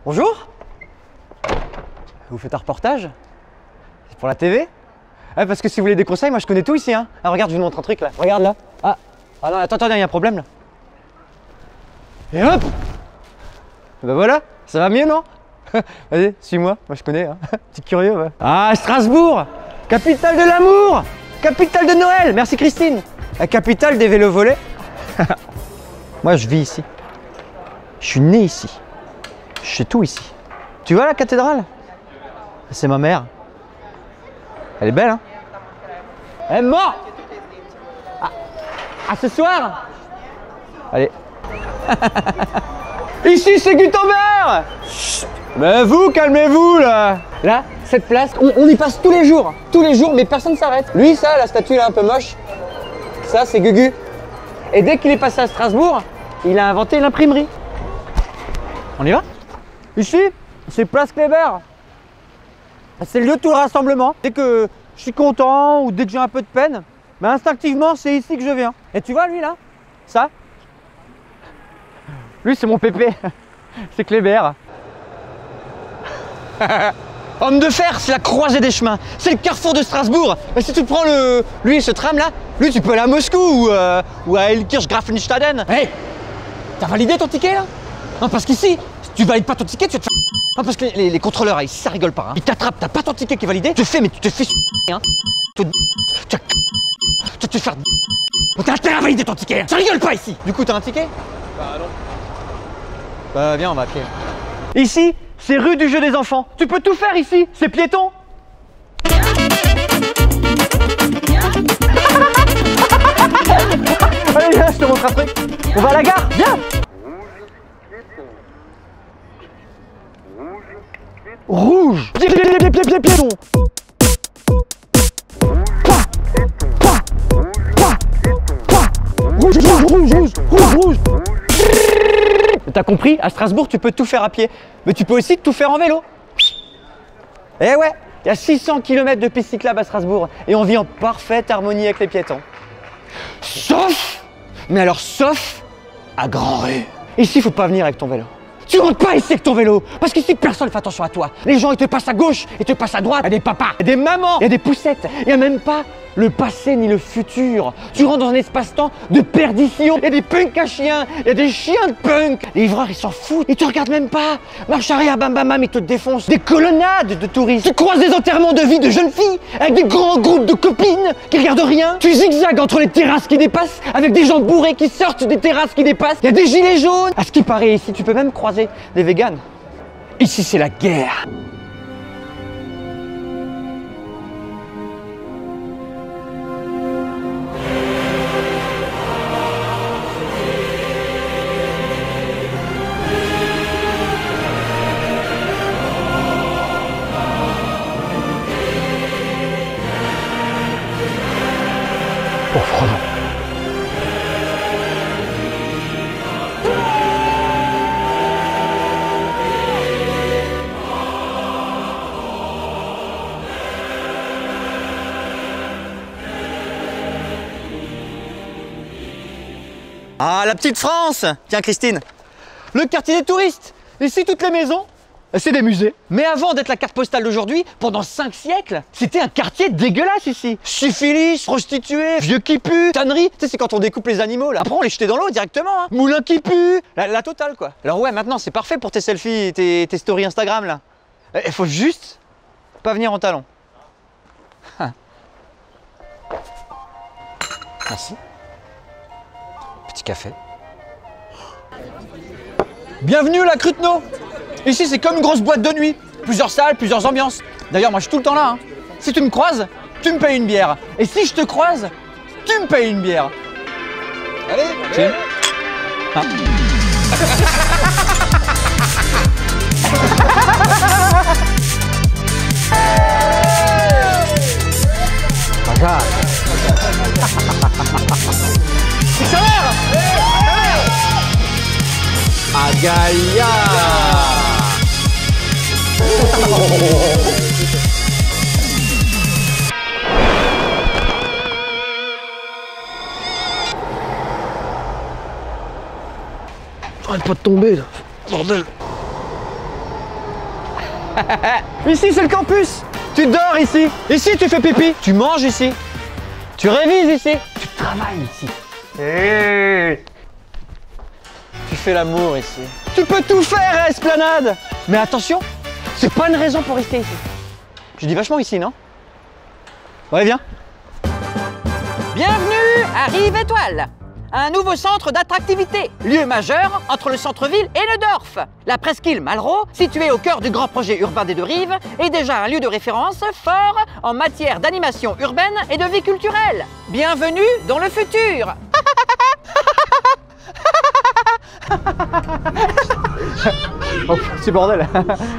Bonjour. Vous faites un reportage? C'est pour la TV? Ah, parce que si vous voulez des conseils, moi je connais tout ici, hein. Ah, regarde, je vous montre un truc là. Regarde là. Ah non, attends, il y a un problème là. Et hop! Bah voilà, ça va mieux, non? Vas-y, suis-moi, moi je connais, hein. Petit curieux, ouais. Ah, Strasbourg! Capitale de l'amour! Capitale de Noël! Merci Christine! La capitale des vélos volés. Moi je vis ici. Je suis né ici. Je fais tout ici. Tu vois la cathédrale? C'est ma mère. Elle est belle, hein? Elle est morte! À ce soir! Allez. Ici, c'est Gutenberg! Mais vous, calmez-vous, là! Là, cette place, on y passe tous les jours, mais personne ne s'arrête. Lui, ça, la statue, là, un peu moche, ça, c'est Gugu. Et dès qu'il est passé à Strasbourg, il a inventé l'imprimerie. On y va? Ici, c'est Place Kléber. C'est le lieu de tout le rassemblement. Dès que je suis content ou dès que j'ai un peu de peine, ben instinctivement, c'est ici que je viens. Et tu vois, lui, là, ça, lui, c'est mon pépé. C'est Kléber. Homme de fer, c'est la croisée des chemins. C'est le carrefour de Strasbourg. Mais si tu prends ce tram là, lui, tu peux aller à Moscou ou à Elkirch-Grafenstaden. Hey, t'as validé ton ticket là? Non, parce qu'ici, si tu valides pas ton ticket, tu vas te faire. Non, parce que les contrôleurs, ici, ça rigole pas. Hein. Ils t'attrapent, t'as pas ton ticket qui est validé, tu te fais, mais tu te fais hein. Tu vas te faire. T'as intérêt à valider ton ticket. Ça rigole pas ici. Du coup, t'as un ticket? Bah non. Bah viens, on va à pied. Ici, c'est rue du jeu des enfants. Tu peux tout faire ici, c'est piéton. Allez, viens, je te montre un truc. On va à la gare, viens. Rouge. Piéton. Rouge. T'as compris? À Strasbourg, tu peux tout faire à pied. Mais tu peux aussi tout faire en vélo. Eh ouais, il y a 600 km de piste cyclable à Strasbourg. Et on vit en parfaite harmonie avec les piétons. Sauf, mais alors sauf, à Grand-Rue. Ici, il faut pas venir avec ton vélo. Tu rentres pas ici avec ton vélo, parce qu'ici personne fait attention à toi. Les gens ils te passent à gauche, ils te passent à droite. Il y a des papas, il y a des mamans, il y a des poussettes. Il n'y a même pas le passé ni le futur. Tu rentres dans un espace-temps de perdition. Il y a des punks à chiens, il y a des chiens de punk. Les livreurs ils s'en foutent, ils te regardent même pas. Marche arrière, bam bam bam, ils te défoncent. Des colonnades de touristes. Tu croises des enterrements de vie de jeunes filles avec des grands groupes de copines qui regardent rien. Tu zigzags entre les terrasses qui dépassent avec des gens bourrés qui sortent des terrasses qui dépassent. Il y a des gilets jaunes. À ce qui paraît ici, tu peux même croiser des véganes. Ici, c'est la guerre. Oh, Frodo. Ah, la petite France! Tiens, Christine, le quartier des touristes. Ici, toutes les maisons, c'est des musées. Mais avant d'être la carte postale d'aujourd'hui, pendant 5 siècles, c'était un quartier dégueulasse ici. Syphilis, prostituées, vieux qui puent, tannerie. Tu sais, c'est quand on découpe les animaux, là. Après, on les jetait dans l'eau directement. Hein. Moulin qui pue, la totale, quoi. Alors ouais, maintenant, c'est parfait pour tes selfies, tes stories Instagram, là. Il faut juste pas venir en talons. Merci. Petit café. Bienvenue à la Cruteno. Ici, c'est comme une grosse boîte de nuit. Plusieurs salles, plusieurs ambiances. D'ailleurs, moi, je suis tout le temps là. Hein. Si tu me croises, tu me payes une bière. Et si je te croise, tu me payes une bière. Allez, allez. Hein. Regarde. Agalia. Arrête pas de tomber là, bordel. Ici, c'est le campus. Tu dors ici. Ici, tu fais pipi. Tu manges ici. Tu révises ici. Tu travailles ici. Tu fais l'amour ici. Tu peux tout faire à Esplanade. Mais attention, c'est pas une raison pour rester ici. Je dis vachement ici, non? Ouais, viens. Bienvenue à Rive Étoile, un nouveau centre d'attractivité, lieu majeur entre le centre-ville et le Dorf. La presqu'île Malraux, située au cœur du grand projet urbain des Deux Rives, est déjà un lieu de référence fort en matière d'animation urbaine et de vie culturelle. Bienvenue dans le futur. Oh, c'est bordel.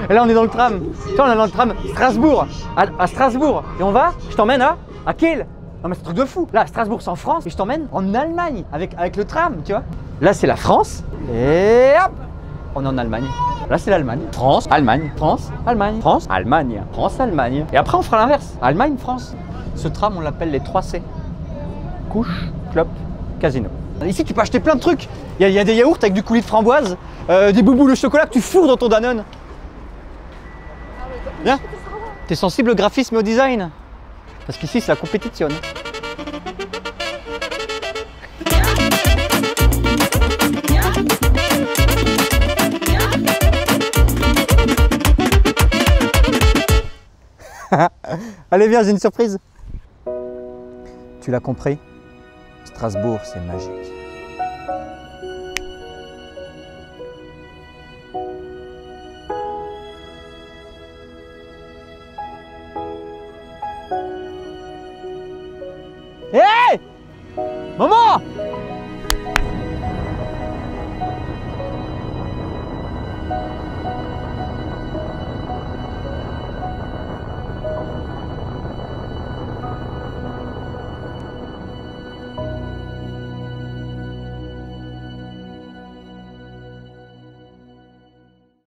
Et là, on est dans le tram. Tu vois, on est dans le tram Strasbourg. À Strasbourg. Et on va, je t'emmène à Kiel. Non mais c'est un truc de fou. Là, Strasbourg, c'est en France. Et je t'emmène en Allemagne avec le tram, tu vois. Là, c'est la France. Et hop, on est en Allemagne. Là, c'est l'Allemagne. France, Allemagne, France, Allemagne, France, Allemagne, France, Allemagne. Et après, on fera l'inverse. Allemagne, France. Ce tram, on l'appelle les 3 C. Couche, clope, casino. Ici, tu peux acheter plein de trucs. Il y a des yaourts avec du coulis de framboise, des boubous de chocolat que tu fourres dans ton Danone. Viens. T'es sensible au graphisme et au design? Parce qu'ici, c'est la compétition. Allez, viens, j'ai une surprise. Tu l'as compris? Strasbourg, c'est magique.